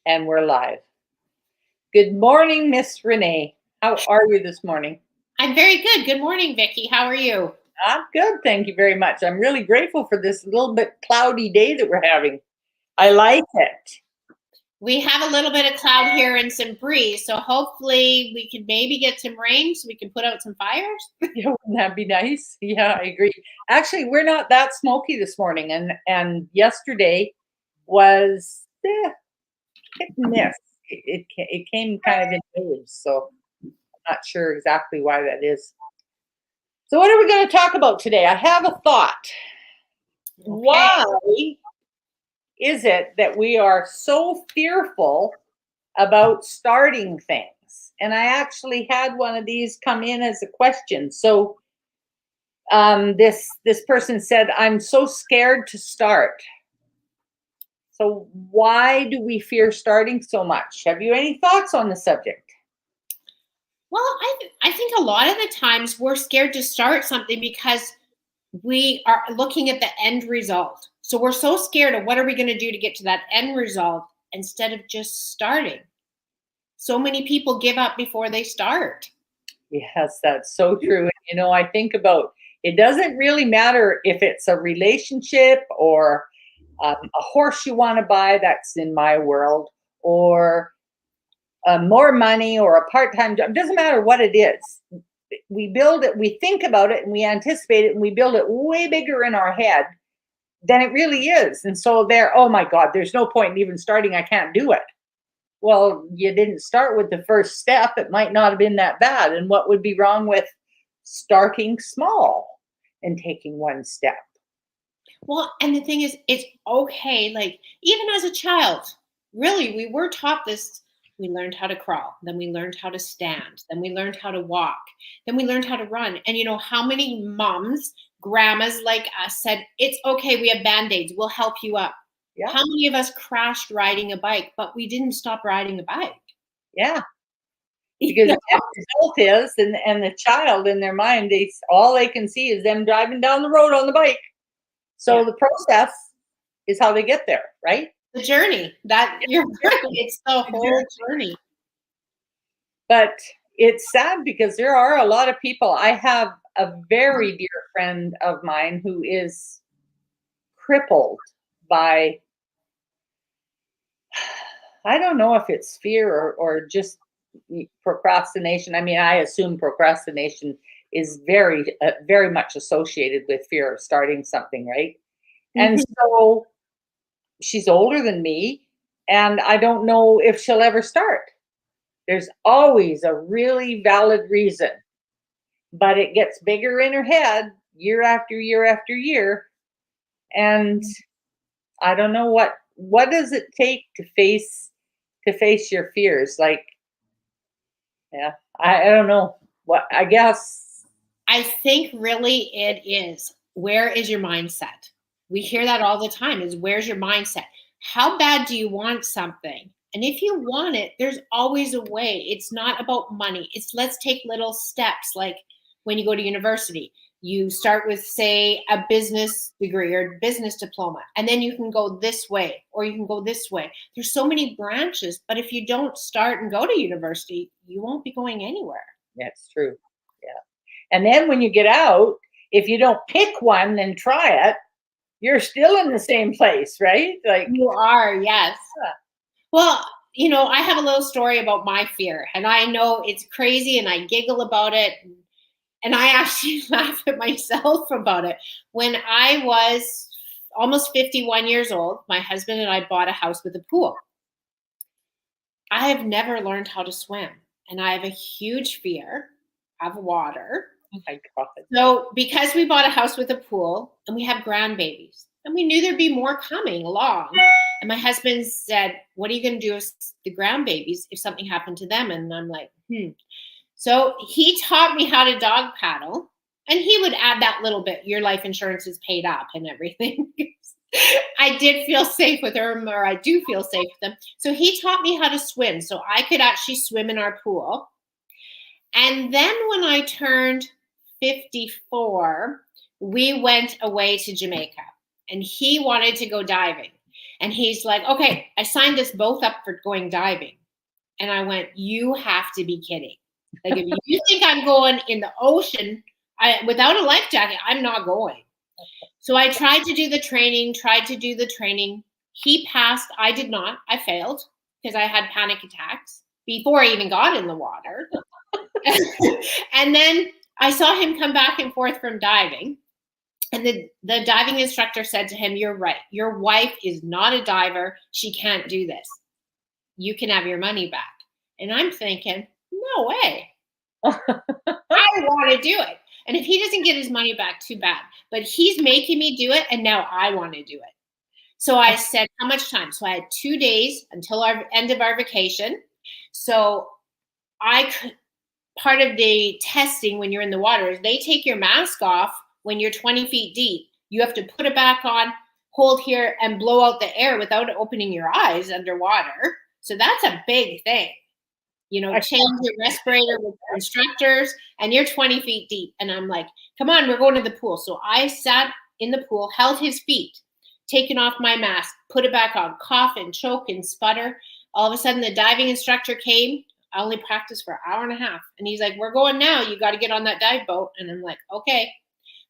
And we're live. Good morning, Miss Renee. How are you this morning? I'm very good. Good morning, Vicki. How are you? I'm good, thank you very much. I'm really grateful for this little bit cloudy day that we're having. I like it. We have a little bit of cloud here and some breeze, so hopefully we can maybe get some rain so we can put out some fires. Yeah, wouldn't that be nice? Yeah, I agree. Actually, we're not that smoky this morning, and yesterday was hit and miss. It came kind of in waves, so I'm not sure exactly why that is. So, what are we going to talk about today? I have a thought. Okay. Why is it that we are so fearful about starting things? And I actually had one of these come in as a question. So this person said, "I'm so scared to start." So why do we fear starting so much? Have you any thoughts on the subject? Well, I think a lot of the times we're scared to start something because we are looking at the end result. So we're so scared of what are we going to do to get to that end result instead of just starting. So many people give up before they start. Yes, that's so true. I think about it doesn't really matter if it's a relationship or a horse you want to buy, that's in my world, or more money or a part-time job. It doesn't matter what it is. We build it, we think about it, and we anticipate it, and we build it way bigger in our head than it really is. And so oh my God, there's no point in even starting. I can't do it. Well, you didn't start with the first step. It might not have been that bad. And what would be wrong with starting small and taking one step? Well, and the thing is, it's okay. Like, even as a child, really, we were taught this. We learned how to crawl, then we learned how to stand, then we learned how to walk, then we learned how to run. And you know, how many moms, grandmas like us said, it's okay, we have band aids, we'll help you up. Yeah. How many of us crashed riding a bike, but we didn't stop riding a bike? Yeah. Because the end result is, and the child in their mind, all they can see is them driving down the road on the bike. So Yeah. the process is how they get there, right? The journey, you're right, it's the whole journey. But it's sad because there are a lot of people. I have a very dear friend of mine who is crippled by, I don't know if it's fear or just procrastination. I mean, I assume procrastination is very much associated with fear of starting something, right? And so she's older than me, and I don't know if she'll ever start. There's always a really valid reason, but it gets bigger in her head year after year after year. And I don't know what does it take to face your fears? Like, yeah, I don't know. What I guess. I think really it is, where is your mindset? We hear that all the time, is where's your mindset? How bad do you want something? And if you want it, there's always a way. It's not about money. It's let's take little steps. Like when you go to university, you start with, say, a business degree or business diploma, and then you can go this way or you can go this way. There's so many branches, but if you don't start and go to university, you won't be going anywhere. That's true. Yeah. And then when you get out, if you don't pick one and try it, you're still in the same place, right? Like, You are, yes. yeah. Well, I have a little story about my fear, and I know it's crazy and I giggle about it. And I actually laugh at myself about it. When I was almost 51 years old, my husband and I bought a house with a pool. I have never learned how to swim, and I have a huge fear of water. Oh my God. So, because we bought a house with a pool and we have grandbabies, and we knew there'd be more coming along, and my husband said, "What are you going to do with the grandbabies if something happened to them?" And I'm like, So he taught me how to dog paddle, and he would add that little bit, your life insurance is paid up and everything. I did feel safe with them, or I do feel safe with them. So he taught me how to swim so I could actually swim in our pool. And then when I turned 54, we went away to Jamaica, and he wanted to go diving. And he's like, okay, I signed us both up for going diving. And I went, you have to be kidding. Like, if you think I'm going in the ocean without a life jacket, I'm not going. So I tried to do the training. He passed. I did not. I failed because I had panic attacks before I even got in the water. And then I saw him come back and forth from diving. And the diving instructor said to him, you're right. Your wife is not a diver. She can't do this. You can have your money back. And I'm thinking, no way. I want to do it. And if he doesn't get his money back, too bad. But he's making me do it, and now I want to do it. So I said, how much time? So I had 2 days until our end of our vacation. So part of the testing when you're in the water is they take your mask off when you're 20 feet deep. You have to put it back on, hold here, and blow out the air without opening your eyes underwater. So that's a big thing. Change your respirator with your instructors, and you're 20 feet deep. And I'm like, come on, we're going to the pool. So I sat in the pool, held his feet, taken off my mask, put it back on, cough and choke and sputter. All of a sudden, the diving instructor came. I only practiced for an hour and a half. And he's like, we're going now. You got to get on that dive boat. And I'm like, okay.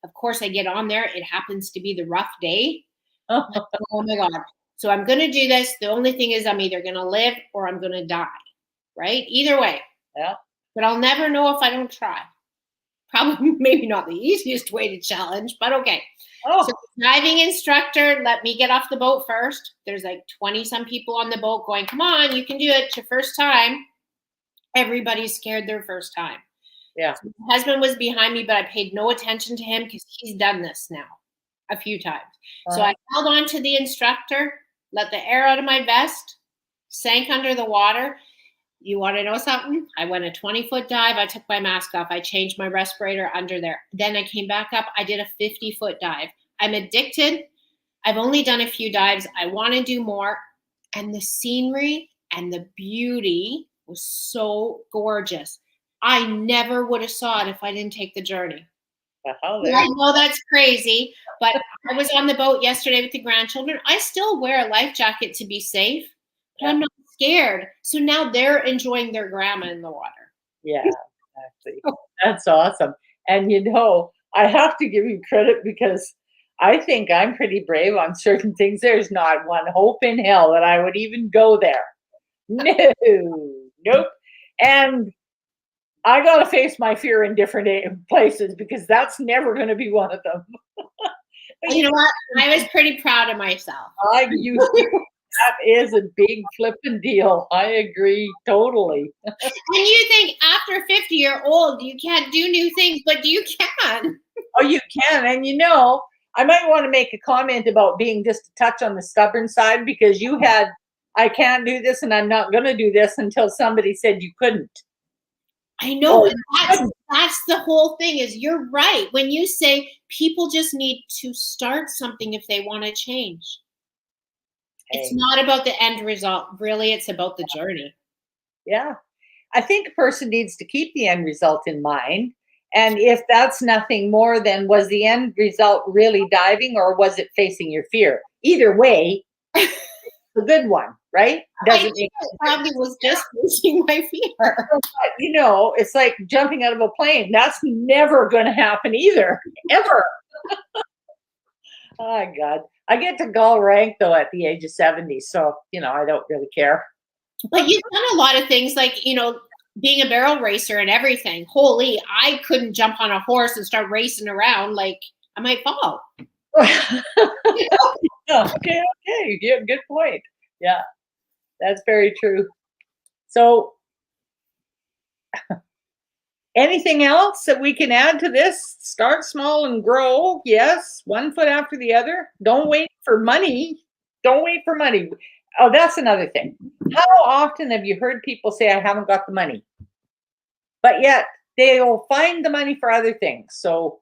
Of course, I get on there. It happens to be the rough day. Oh my God. So I'm going to do this. The only thing is I'm either going to live or I'm going to die. Right? Either way. Yeah. But I'll never know if I don't try. Probably maybe not the easiest way to challenge, but okay. Oh. So the diving instructor let me get off the boat first. There's like 20 some people on the boat going, come on, you can do it. It's your first time. Everybody's scared their first time. Yeah. So my husband was behind me, but I paid no attention to him because he's done this now a few times. So I held on to the instructor, let the air out of my vest, sank under the water. You want to know something? I went a 20-foot dive. I took my mask off. I changed my respirator under there. Then I came back up. I did a 50-foot dive. I'm addicted. I've only done a few dives. I want to do more. And the scenery and the beauty was so gorgeous. I never would have saw it if I didn't take the journey. I know that's crazy, but I was on the boat yesterday with the grandchildren. I still wear a life jacket to be safe, but I'm not scared. So now they're enjoying their grandma in the water. Yeah, exactly. That's awesome. And I have to give you credit because I think I'm pretty brave on certain things. There's not one hope in hell that I would even go there. No, nope. And I got to face my fear in different places because that's never going to be one of them. You know what? I was pretty proud of myself. That is a big flipping deal. I agree totally. And you think after 50 you're old, you can't do new things, but you can. Oh, you can. And I might want to make a comment about being just a touch on the stubborn side because you had, I can't do this and I'm not going to do this until somebody said you couldn't. I know. And that's the whole thing is you're right. When you say people just need to start something if they want to change. It's not about the end result. Really, it's about the journey. Yeah. I think a person needs to keep the end result in mind. And if that's nothing more than was the end result really diving or was it facing your fear? Either way, it's a good one, right? It probably was just facing my fear. But, it's like jumping out of a plane. That's never going to happen either, ever. Oh, God. I get to gull rank, though, at the age of 70. So, I don't really care. But you've done a lot of things like, being a barrel racer and everything. Holy, I couldn't jump on a horse and start racing around. Like, I might fall. Okay. Yeah, good point. Yeah, that's very true. So, anything else that we can add to this? Start small and grow. Yes, one foot after the other. Don't wait for money. Oh, that's another thing. How often have you heard people say, I haven't got the money? But yet they'll find the money for other things. So,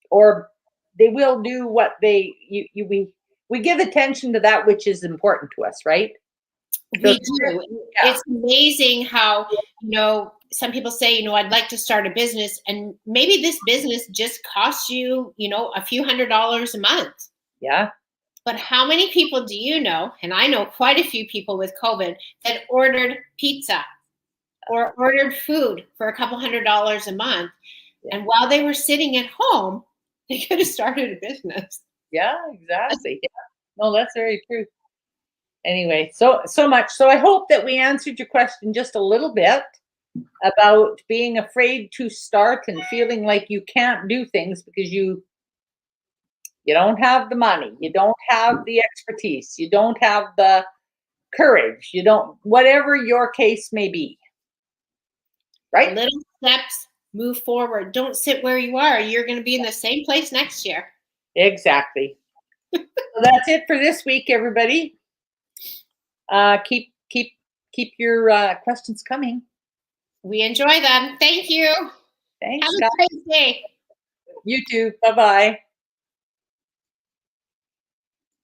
or they will do what we give attention to that which is important to us, right? We do. Yeah. It's amazing how, some people say, I'd like to start a business, and maybe this business just costs you, a few $100s a month. Yeah. But how many people do you know, and I know quite a few people with COVID, that ordered pizza or ordered food for a couple $100s a month? Yeah. And while they were sitting at home, they could have started a business. Yeah, exactly. Yeah. No, that's very true. Anyway, so much. So I hope that we answered your question just a little bit about being afraid to start and feeling like you can't do things because you don't have the money, you don't have the expertise, you don't have the courage, you don't, whatever your case may be. Right? Little steps, move forward. Don't sit where you are. You're going to be in the same place next year. Exactly. So that's it for this week, everybody. Keep your questions coming. We enjoy them. Thank you. Thanks. Have a great day. You too. Bye-bye.